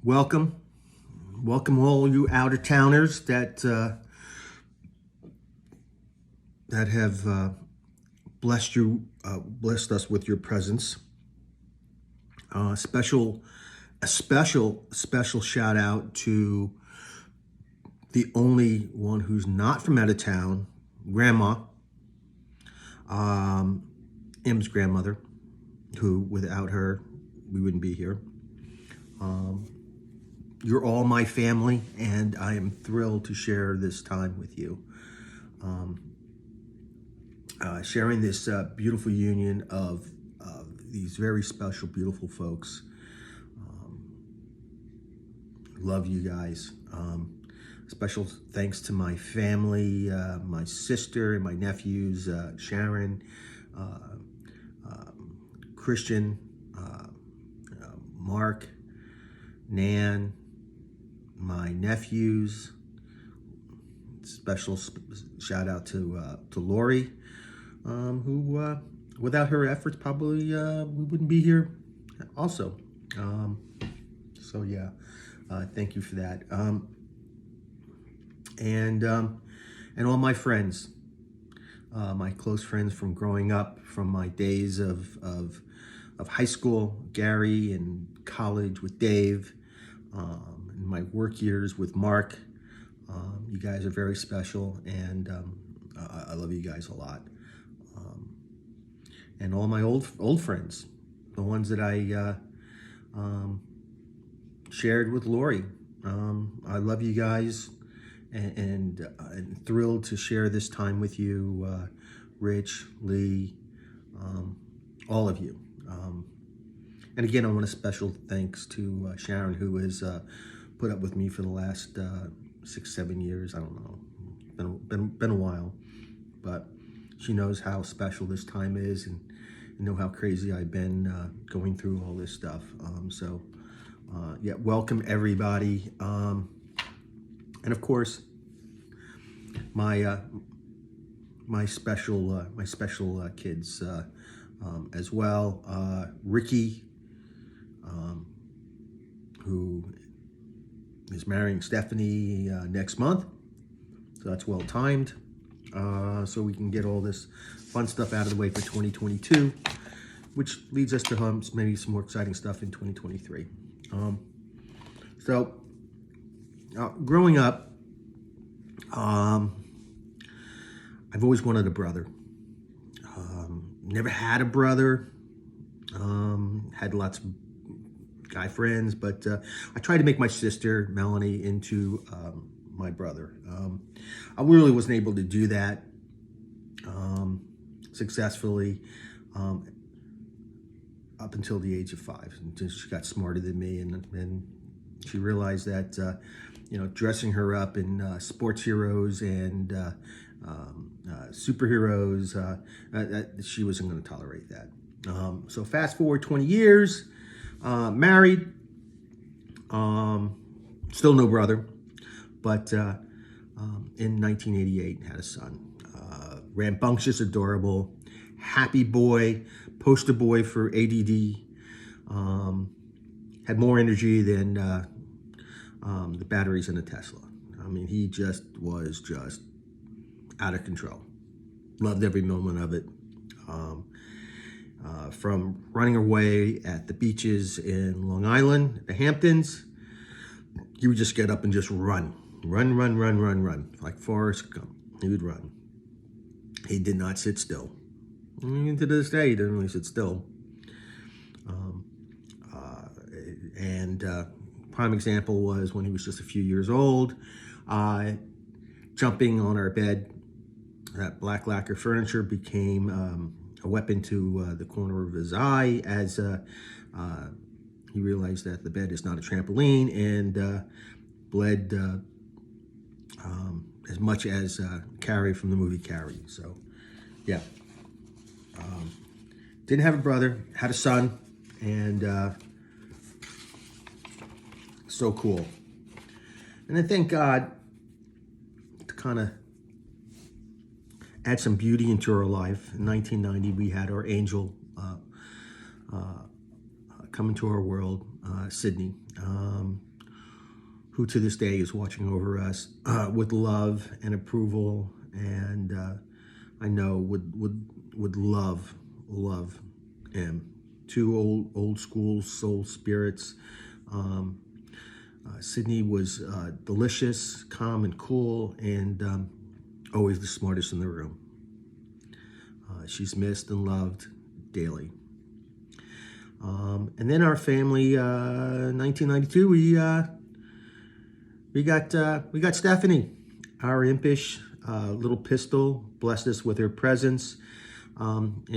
Welcome, welcome all you out of towners that have blessed us with your presence. Uh, special, special shout out to the only one who's not from out of town, Grandma, M's grandmother, who without her we wouldn't be here. You're all my family, and I am thrilled to share this time with you. Sharing this beautiful union of these very special, beautiful folks. Love you guys. Special thanks to my family, my sister and my nephews, Sharon, Christian, Mark, Nan, my nephews. Special shout out to Lori, who without her efforts probably we wouldn't be here also. So yeah, thank you for that. And all my friends, my close friends from growing up, from my days of high school, Gary, and college with Dave, and my work years with Mark. You guys are very special, and I love you guys a lot. And all my old friends, the ones that I shared with Lori. I love you guys, and thrilled to share this time with you, Rich, Lee, all of you. And again, I want a special thanks to Sharon, who has put up with me for the last 6-7 years. I don't know, been a while, but she knows how special this time is, and know how crazy I've been going through all this stuff. Yeah, welcome everybody, and of course, my special kids as well. Ricky, who is marrying Stephanie next month, so that's well timed. So we can get all this fun stuff out of the way for 2022, which leads us to maybe some more exciting stuff in 2023. Growing up, I've always wanted a brother. Never had a brother. Had lots of guy friends, but I tried to make my sister Melanie into my brother. I really wasn't able to do that successfully up until the age of 5. Until she got smarter than me, and she realized that dressing her up in sports heroes and superheroes, that she wasn't going to tolerate that. So fast forward 20 years, married, still no brother, but in 1988 had a son. Rambunctious, adorable, happy boy, poster boy for ADD, had more energy than the batteries in a Tesla. I mean, he was just out of control. Loved every moment of it. From running away at the beaches in Long Island, the Hamptons, he would just get up and just run, like Forrest Gump. He would run. He did not sit still. Even to this day, he didn't really sit still. Prime example was when he was just a few years old, jumping on our bed. That black lacquer furniture became a weapon to the corner of his eye as he realized that the bed is not a trampoline, and bled as much as Carrie from the movie Carrie. So, yeah. Didn't have a brother, had a son, and so cool. And I thank God to kind of add some beauty into our life. In 1990, we had our angel come into our world, Sydney. who to this day is watching over us with love and approval, and I know would love him. Two old school soul spirits. Sydney was delicious, calm, and cool, and always the smartest in the room. She's missed and loved daily. And then our family, 1992, we got Stephanie, our impish little pistol, blessed us with her presence, and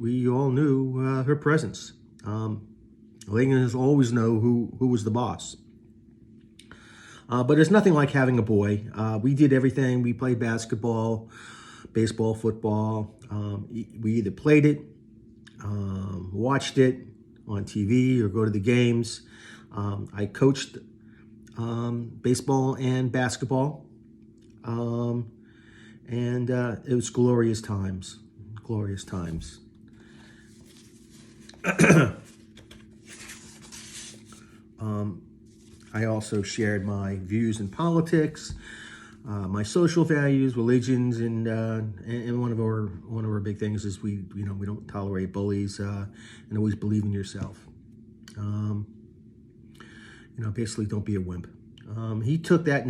we all knew her presence. Lincoln always know who was the boss. But there's nothing like having a boy. We did everything. We played basketball, baseball, football. We either played it, watched it on TV, or go to the games. I coached baseball and basketball. And it was glorious times. Glorious times. I also shared my views in politics, my social values, religions, and one of our big things is we don't tolerate bullies, and always believe in yourself. Basically don't be a wimp. He took that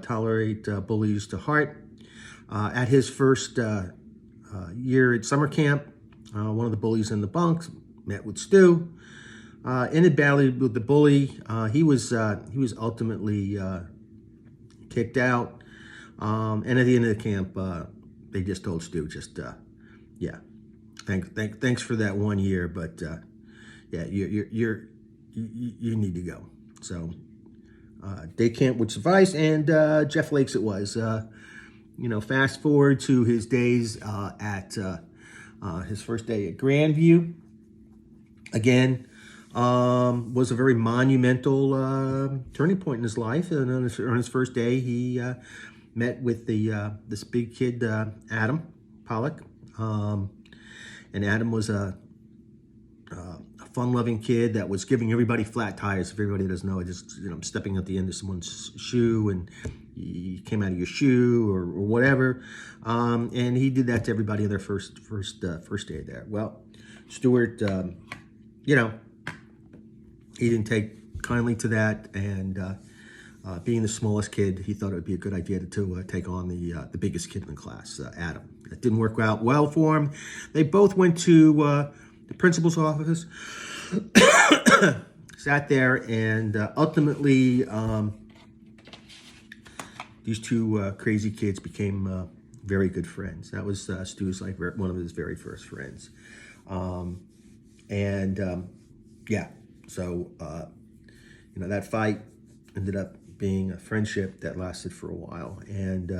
tolerate bullies to heart. At his first year at summer camp, one of the bullies in the bunks met with Stu. Ended badly with the bully. He was ultimately kicked out. And at the end of the camp, they just told Stu, thanks for that 1 year, but you need to go. So day camp would suffice, and Jeff Lakes it was. Fast forward to his days at his first day at Grandview. Again, was a very monumental turning point in his life. And on his first day, he met with this big kid, Adam Pollock. And Adam was a fun-loving kid that was giving everybody flat tires. If everybody doesn't know, I'm stepping at the end of someone's shoe, and you came out of your shoe or whatever. And he did that to everybody on their first day there. Well, Stuart, he didn't take kindly to that, and being the smallest kid, he thought it would be a good idea to take on the biggest kid in the class, Adam. It didn't work out well for him. They both went to the principal's office, sat there, and ultimately these two crazy kids became very good friends. That was Stu's one of his very first friends. So, that fight ended up being a friendship that lasted for a while. And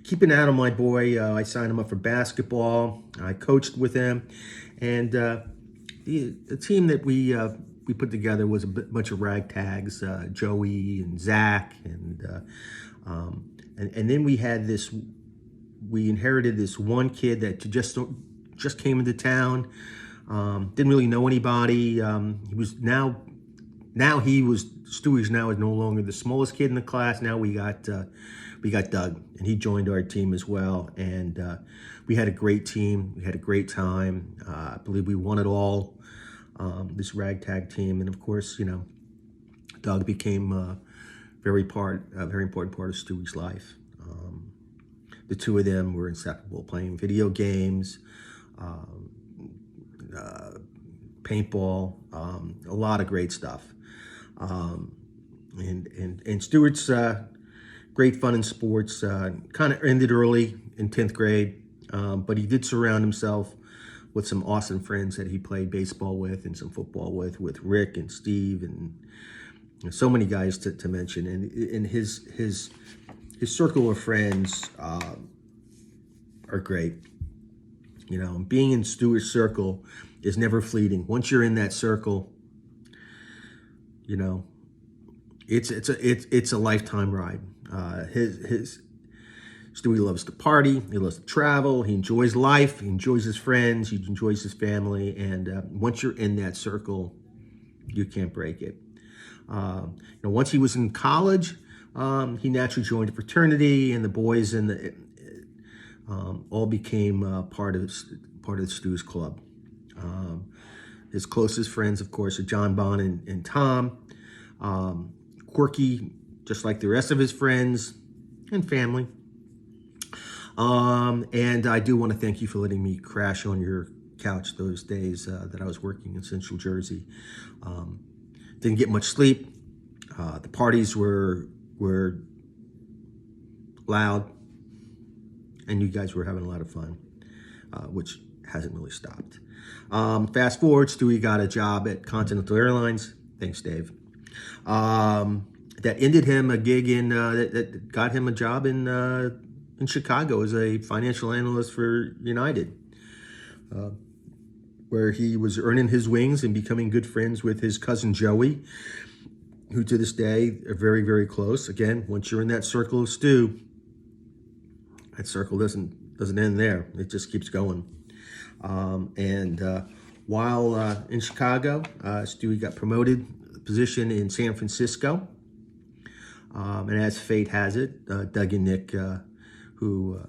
keeping Adam, my boy, I signed him up for basketball. I coached with him. And the team that we put together was a bunch of ragtags, Joey and Zach. And then we inherited this one kid that just came into town. Didn't really know anybody. Stewie's now is no longer the smallest kid in the class. Now we got Doug, and he joined our team as well. And we had a great team. We had a great time. I believe we won it all. This ragtag team, and of course, Doug became a very important part of Stewie's life. The two of them were inseparable, playing video games. Paintball, a lot of great stuff. And Stuart's great fun in sports kind of ended early in 10th grade, but he did surround himself with some awesome friends that he played baseball with and some football with Rick and Steve and so many guys to mention. And his circle of friends are great. Being in Stuart's circle is never fleeting. Once you're in that circle, it's a lifetime ride. Stewie loves to party. He loves to travel. He enjoys life. He enjoys his friends. He enjoys his family. And once you're in that circle, you can't break it. Once he was in college, he naturally joined a fraternity, and the boys and the all became part of the Stu's Club. His closest friends, of course, are John Bond and Tom. Quirky, just like the rest of his friends and family. And I do want to thank you for letting me crash on your couch those days that I was working in Central Jersey. Didn't get much sleep. The parties were loud, and you guys were having a lot of fun, which hasn't really stopped. Fast forward, Stewie got a job at Continental Airlines. Thanks, Dave. That ended him a gig that got him a job in Chicago as a financial analyst for United, where he was earning his wings and becoming good friends with his cousin Joey, who to this day are very, very close. Again, once you're in that circle of Stu, that circle doesn't end there. It just keeps going. While in Chicago, Stewie got promoted a position in San Francisco. And as fate has it, Doug and Nick, who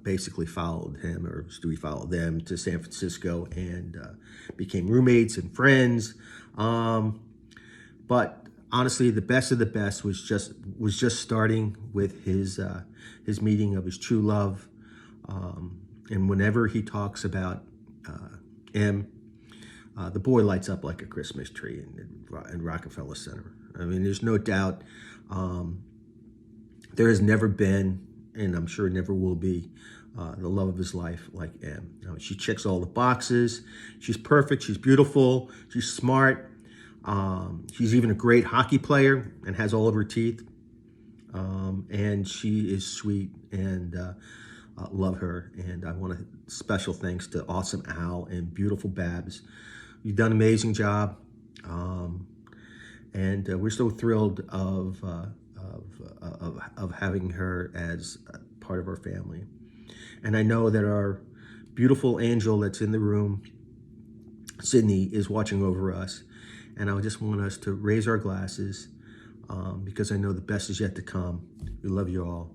basically followed him, or Stewie followed them to San Francisco and became roommates and friends. But honestly, the best of the best was just starting with his meeting of his true love. And whenever he talks about M, the boy lights up like a Christmas tree in Rockefeller Center. I mean, there's no doubt there has never been, and I'm sure never will be, the love of his life like M. She checks all the boxes. She's perfect. She's beautiful. She's smart. She's even a great hockey player and has all of her teeth. And she is sweet, and love her. And I want special thanks to Awesome Al and Beautiful Babs. You've done an amazing job. And we're so thrilled of having her as part of our family. And I know that our beautiful angel that's in the room, Sydney, is watching over us. And I just want us to raise our glasses because I know the best is yet to come. We love you all.